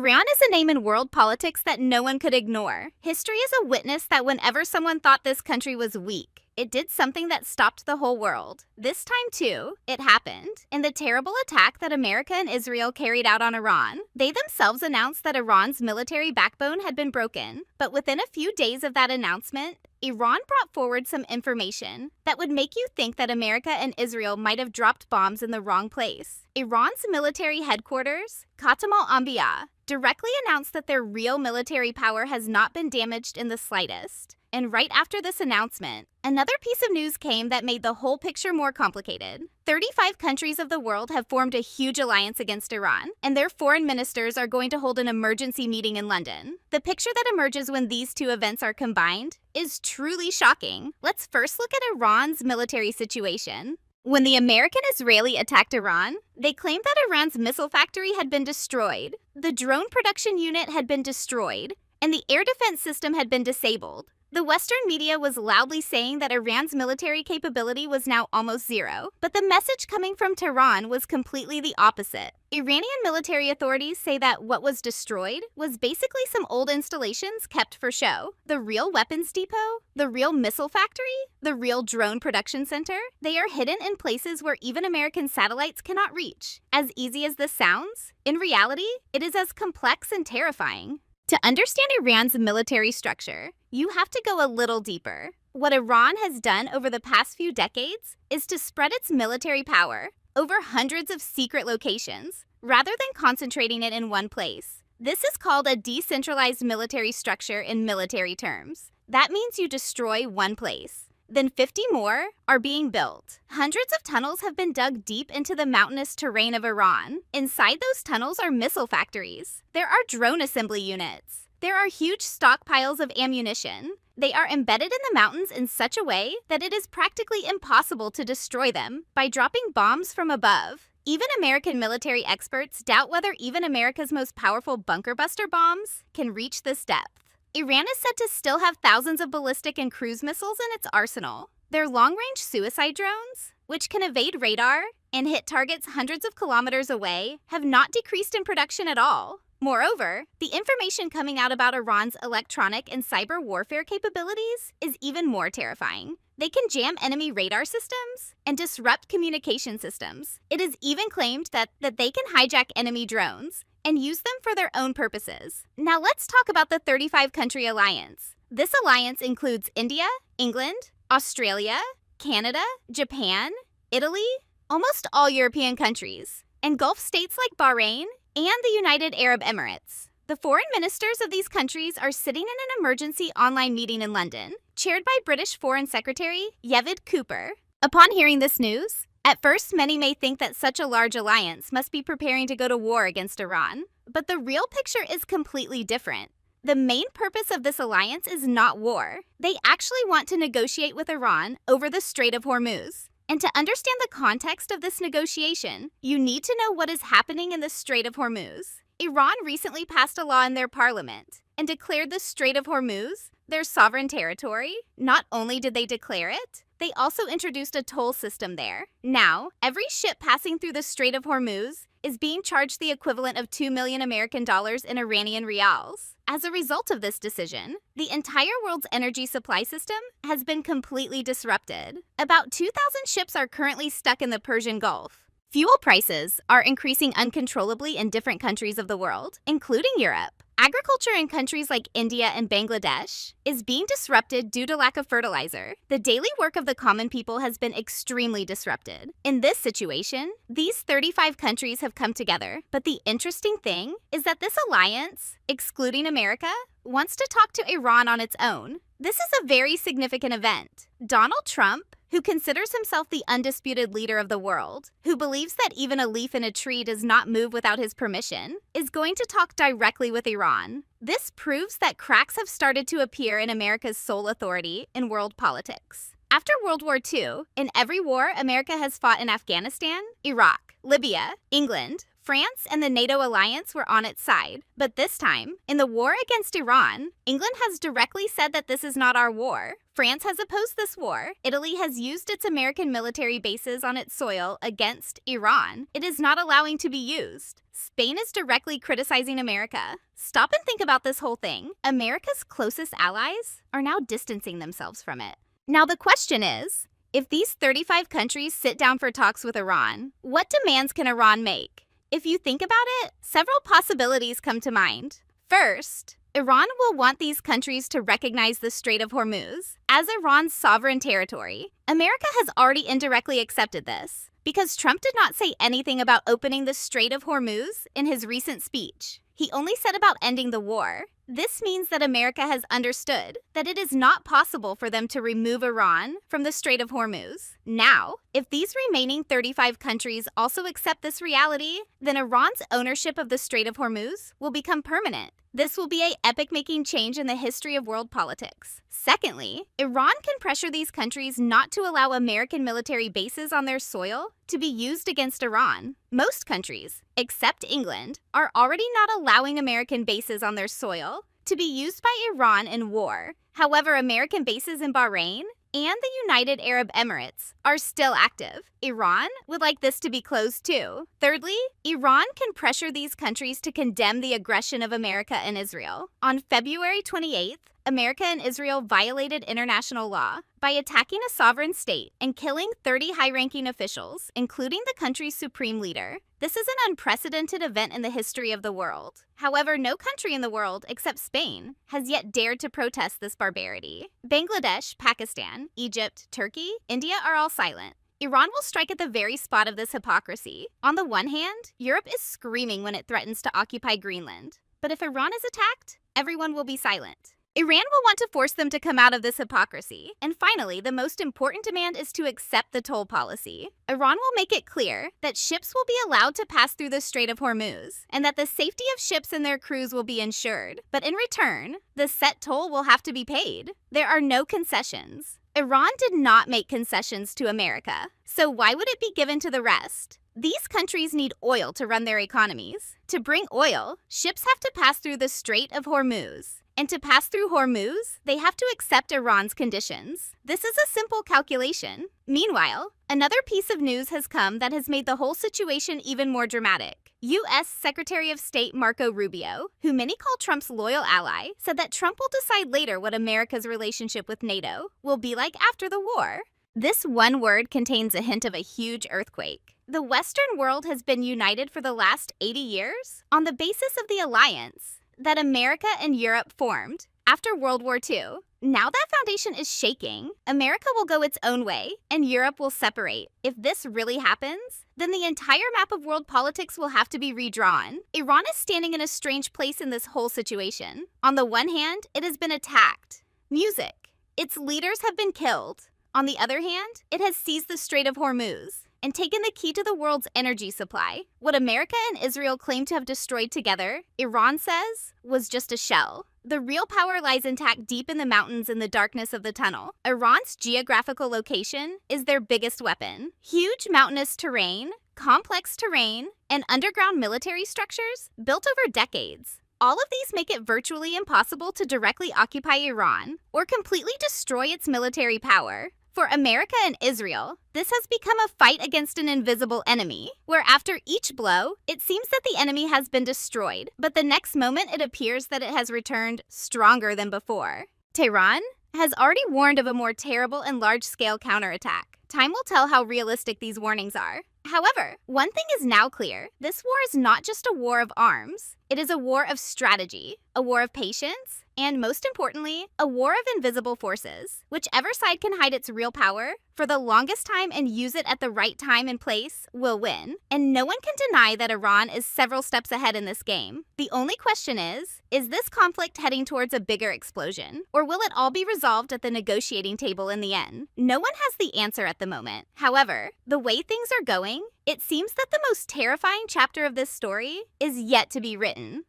Iran is a name in world politics that no one could ignore. History is a witness that whenever someone thought this country was weak, it did something that stopped the whole world. This time, too, it happened. In the terrible attack that America and Israel carried out on Iran, they themselves announced that Iran's military backbone had been broken. But within a few days of that announcement, Iran brought forward some information that would make you think that America and Israel might have dropped bombs in the wrong place. Iran's military headquarters, Khatam al-Anbiya, directly announced that their real military power has not been damaged in the slightest. And right after this announcement, another piece of news came that made the whole picture more complicated. 35 countries of the world have formed a huge alliance against Iran, and their foreign ministers are going to hold an emergency meeting in London. The picture that emerges when these two events are combined is truly shocking. Let's first look at Iran's military situation. When the American-Israeli attacked Iran, they claimed that Iran's missile factory had been destroyed, the drone production unit had been destroyed, and the air defense system had been disabled. The Western media was loudly saying that Iran's military capability was now almost zero, but the message coming from Tehran was completely the opposite. Iranian military authorities say that what was destroyed was basically some old installations kept for show. The real weapons depot, the real missile factory, the real drone production center, they are hidden in places where even American satellites cannot reach. As easy as this sounds, in reality, it is as complex and terrifying. To understand Iran's military structure, you have to go a little deeper. What Iran has done over the past few decades is to spread its military power over hundreds of secret locations, rather than concentrating it in one place. This is called a decentralized military structure in military terms. That means you destroy one place. Then 50 more are being built. Hundreds of tunnels have been dug deep into the mountainous terrain of Iran. Inside those tunnels are missile factories. There are drone assembly units. There are huge stockpiles of ammunition. They are embedded in the mountains in such a way that it is practically impossible to destroy them by dropping bombs from above. Even American military experts doubt whether even America's most powerful bunker buster bombs can reach this depth. Iran is said to still have thousands of ballistic and cruise missiles in its arsenal. Their long-range suicide drones, which can evade radar and hit targets hundreds of kilometers away, have not decreased in production at all. Moreover, the information coming out about Iran's electronic and cyber warfare capabilities is even more terrifying. They can jam enemy radar systems and disrupt communication systems. It is even claimed that they can hijack enemy drones and use them for their own purposes. Now let's talk about the 35-country alliance. This alliance includes India, England, Australia, Canada, Japan, Italy, almost all European countries, and Gulf states like Bahrain and the United Arab Emirates. The foreign ministers of these countries are sitting in an emergency online meeting in London, chaired by British Foreign Secretary Yeved Cooper. Upon hearing this news, at first, many may think that such a large alliance must be preparing to go to war against Iran. But the real picture is completely different. The main purpose of this alliance is not war. They actually want to negotiate with Iran over the Strait of Hormuz. And to understand the context of this negotiation, you need to know what is happening in the Strait of Hormuz. Iran recently passed a law in their parliament and declared the Strait of Hormuz their sovereign territory. Not only did they declare it, they also introduced a toll system there. Now, every ship passing through the Strait of Hormuz is being charged the equivalent of $2 million American dollars in Iranian rials. As a result of this decision, the entire world's energy supply system has been completely disrupted. About 2,000 ships are currently stuck in the Persian Gulf. Fuel prices are increasing uncontrollably in different countries of the world, including Europe. Agriculture in countries like India and Bangladesh is being disrupted due to lack of fertilizer. The daily work of the common people has been extremely disrupted. In this situation, these 35 countries have come together. But the interesting thing is that this alliance, excluding America, wants to talk to Iran on its own. This is a very significant event. Donald Trump, who considers himself the undisputed leader of the world, who believes that even a leaf in a tree does not move without his permission, is going to talk directly with Iran. This proves that cracks have started to appear in America's sole authority in world politics. After World War II, in every war America has fought in Afghanistan, Iraq, Libya, England, France and the NATO alliance were on its side. But this time, in the war against Iran, England has directly said that this is not our war. France has opposed this war. Italy has used its American military bases on its soil against Iran. It is not allowing to be used. Spain is directly criticizing America. Stop and think about this whole thing. America's closest allies are now distancing themselves from it. Now the question is, if these 35 countries sit down for talks with Iran, what demands can Iran make? If you think about it, several possibilities come to mind. First, Iran will want these countries to recognize the Strait of Hormuz as Iran's sovereign territory. America has already indirectly accepted this because Trump did not say anything about opening the Strait of Hormuz in his recent speech. He only said about ending the war. This means that America has understood that it is not possible for them to remove Iran from the Strait of Hormuz. Now, if these remaining 35 countries also accept this reality, then Iran's ownership of the Strait of Hormuz will become permanent. This will be an epoch-making change in the history of world politics. Secondly, Iran can pressure these countries not to allow American military bases on their soil to be used against Iran. Most countries, except England, are already not allowing American bases on their soil to be used by Iran in war. However, American bases in Bahrain and the United Arab Emirates are still active. Iran would like this to be closed too. Thirdly, Iran can pressure these countries to condemn the aggression of America and Israel. On February 28th, America and Israel violated international law by attacking a sovereign state and killing 30 high-ranking officials, including the country's supreme leader. This is an unprecedented event in the history of the world. However, no country in the world, except Spain, has yet dared to protest this barbarity. Bangladesh, Pakistan, Egypt, Turkey, India are all silent. Iran will strike at the very spot of this hypocrisy. On the one hand, Europe is screaming when it threatens to occupy Greenland. But if Iran is attacked, everyone will be silent. Iran will want to force them to come out of this hypocrisy. And finally, the most important demand is to accept the toll policy. Iran will make it clear that ships will be allowed to pass through the Strait of Hormuz and that the safety of ships and their crews will be ensured. But in return, the set toll will have to be paid. There are no concessions. Iran did not make concessions to America, so why would it be given to the rest? These countries need oil to run their economies. To bring oil, ships have to pass through the Strait of Hormuz. And to pass through Hormuz, they have to accept Iran's conditions. This is a simple calculation. Meanwhile, another piece of news has come that has made the whole situation even more dramatic. U.S. Secretary of State Marco Rubio, who many call Trump's loyal ally, said that Trump will decide later what America's relationship with NATO will be like after the war. This one word contains a hint of a huge earthquake. The Western world has been united for the last 80 years on the basis of the alliance that America and Europe formed after World War II. Now that foundation is shaking. America will go its own way, and Europe will separate. If this really happens, then the entire map of world politics will have to be redrawn. Iran is standing in a strange place in this whole situation. On the one hand, it has been attacked. Music. Its leaders have been killed. On the other hand, it has seized the Strait of Hormuz and taken the key to the world's energy supply. What America and Israel claim to have destroyed together, Iran says, was just a shell. The real power lies intact deep in the mountains in the darkness of the tunnel. Iran's geographical location is their biggest weapon. Huge mountainous terrain, complex terrain, and underground military structures built over decades. All of these make it virtually impossible to directly occupy Iran or completely destroy its military power. For America and Israel, this has become a fight against an invisible enemy, where after each blow, it seems that the enemy has been destroyed, but the next moment it appears that it has returned stronger than before. Tehran has already warned of a more terrible and large-scale counterattack. Time will tell how realistic these warnings are. However, one thing is now clear. This war is not just a war of arms. It is a war of strategy, a war of patience, and most importantly, a war of invisible forces. Whichever side can hide its real power for the longest time and use it at the right time and place will win. And no one can deny that Iran is several steps ahead in this game. The only question is this conflict heading towards a bigger explosion? Or will it all be resolved at the negotiating table in the end? No one has the answer at the moment. However, the way things are going, it seems that the most terrifying chapter of this story is yet to be written.